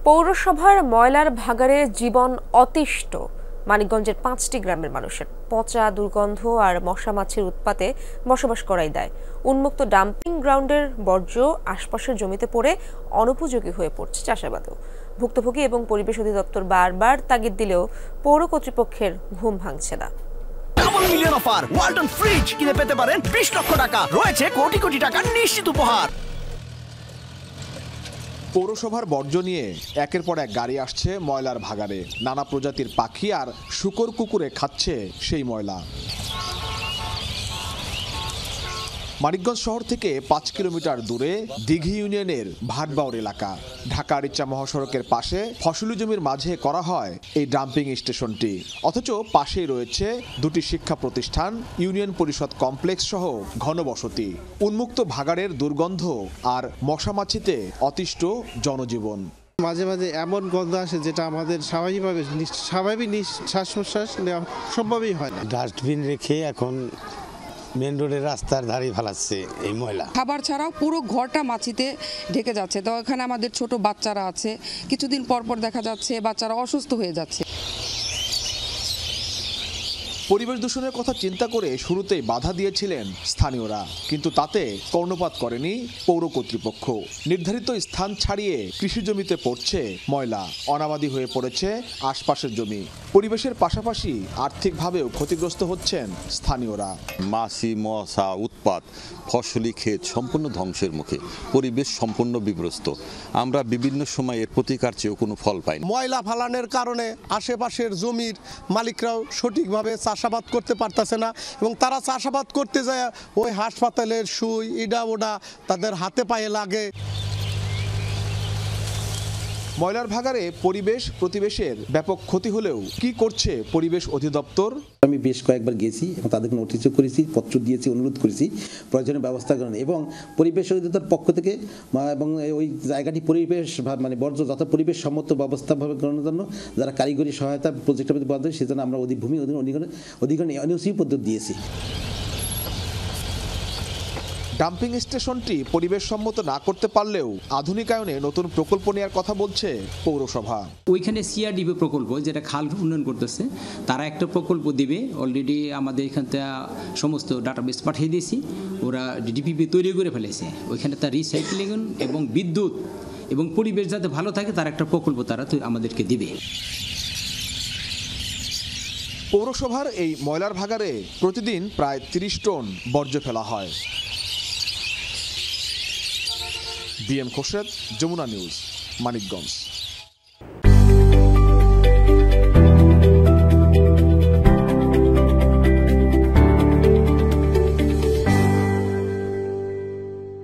পৌরসভার ময়লার ভাগাড়ে জীবন অতিষ্ঠ। মানিকগঞ্জের 5টি গ্রামের মানুষের পচা দুর্গন্ধ আর মশা মাছির উৎপাতে বসবাস করাই দায়। উন্মুক্ত ডাম্পিং গ্রাউন্ডের বর্জ্য আশপাশের জমিতে পড়ে অনুপযোগী হয়ে পড়ছে চাষাবাদও। ভুক্তভোগী এবং পরিবেশ অধিদপ্তর বারবার তাগিদ দিলেও পৌর কর্তৃপক্ষের ঘুম ভাঙছে না। Double million offer Walton fridge কিনে পেতে পারেন 20 লক্ষ টাকা, রয়েছে কোটি কোটি টাকার নিশ্চিত উপহার। পৌরসভার বর্জ্য নিয়ে একের পর এক গাড়ি আসছে ময়লার ভাগাড়ে। নানা প্রজাতির পাখি আর শূকর কুকুরে খাচ্ছে সেই ময়লা। মানিকগঞ্জ শহর থেকে 5 কিলোমিটার দূরে দিঘি ইউনিয়নের ভাটবাউর এলাকা। ঢাকা আরিচা মহাসড়কের পাশে ফসলি জমির মাঝে করা হয় এই ডাম্পিং স্টেশনটি। অথচ পাশেই রয়েছে দুটি শিক্ষা প্রতিষ্ঠান, ইউনিয়ন পরিষদ কমপ্লেক্স সহ ঘনবসতি। উন্মুক্ত ভাগাড়ের দুর্গন্ধ আর মশামাছিতে অতিষ্ঠ জনজীবন। মাঝে মাঝে এমন গন্ধ আসে যেটা আমাদের স্বাভাবিক শ্বাস প্রশ্বাস নেওয়া সম্ভবই হয় না। ডাস্টবিন রেখে এখন মেন রোডের রাস্তার ধারে ফেলাচ্ছে এই ময়লা। খাবার ছাড়াও পুরো ঘরটা মাছিতে ঢেকে যাচ্ছে। তো এখানে আমাদের ছোট বাচ্চারা আছে, কিছুদিন পর পর দেখা যাচ্ছে বাচ্চারা অসুস্থ হয়ে যাচ্ছে। পরিবেশ দূষণের কথা চিন্তা করে শুরুতেই বাধা দিয়েছিলেন স্থানীয়রা, কিন্তু তাতে কর্ণপাত করেনি পৌর কর্তৃপক্ষ। নির্ধারিত স্থান ছাড়িয়ে কৃষি জমিতে পড়ছে ময়লা, অনাবাদি হয়ে পড়েছে আশপাশের জমি। পরিবেশের পাশাপাশি আর্থিকভাবেও ক্ষতিগ্রস্ত হচ্ছেন স্থানীয়রা। মাছি মশা উৎপাত, ফসলি ক্ষেত সম্পূর্ণ ধ্বংসের মুখে, পরিবেশ সম্পূর্ণ বিধ্বস্ত। আমরা বিভিন্ন সময় এর প্রতিকার চেয়েও কোনো ফল পাই না। ময়লা ফালানোর কারণে আশেপাশের জমির মালিকরাও সঠিকভাবে চাষাবাদ করতে পারতেছে না, এবং তারা চাষাবাদ করতে যায় ওই হাসপাতালের সুই ইডা ওডা তাদের হাতে পায়ে লাগে। ময়লার ভাগাড়ে পরিবেশ প্রতিবেশের ব্যাপক ক্ষতি হলেও কি করছে পরিবেশ অধিদপ্তর? আমি বেশ কয়েকবার গেছি এবং তাদেরকে নোটিশও করেছি, পত্র দিয়েছি, অনুরোধ করেছি প্রয়োজনীয় ব্যবস্থা করেন, এবং পরিবেশ অধিদপ্তর পক্ষ থেকে এবং ওই জায়গাটি পরিবেশ মানে বর্জ্য যত পরিবেশ সম্মত ব্যবস্থা করানোর জন্য যারা কারিগরি সহায়তা প্রজেক্টের মধ্যে বরাদ্দ সেজন্য আমরা ভূমি অধিগ্রহণ এনওসি পদ্ধতি দিয়েছি। ডাম্পিং স্টেশনটি পরিবেশ সম্মত না করতে পারলেও আধুনিকায়নে নতুন প্রকল্প নেওয়ার কথা বলছে পৌরসভা। ওইখানে সিআরডিবি প্রকল্প, যেটা খাল উন্নয়ন করতেছে, তারা একটা প্রকল্প দিবে। অলরেডি আমাদের এখান থেকে সমস্ত ডাটাবেস পাঠিয়ে দিয়েছি, ওরা ডিপিপি তৈরি করে ফেলেছে। ওইখানে তার রিসাইক্লিং এবং বিদ্যুৎ এবং পরিবেশ যাতে ভালো থাকে তার একটা প্রকল্প তারা আমাদেরকে দিবে। পৌরসভার এই ময়লার ভাগাড়ে প্রতিদিন প্রায় 30 টন বর্জ্য ফেলা হয়। BM Khorshed, Jamuna news, Manikganj.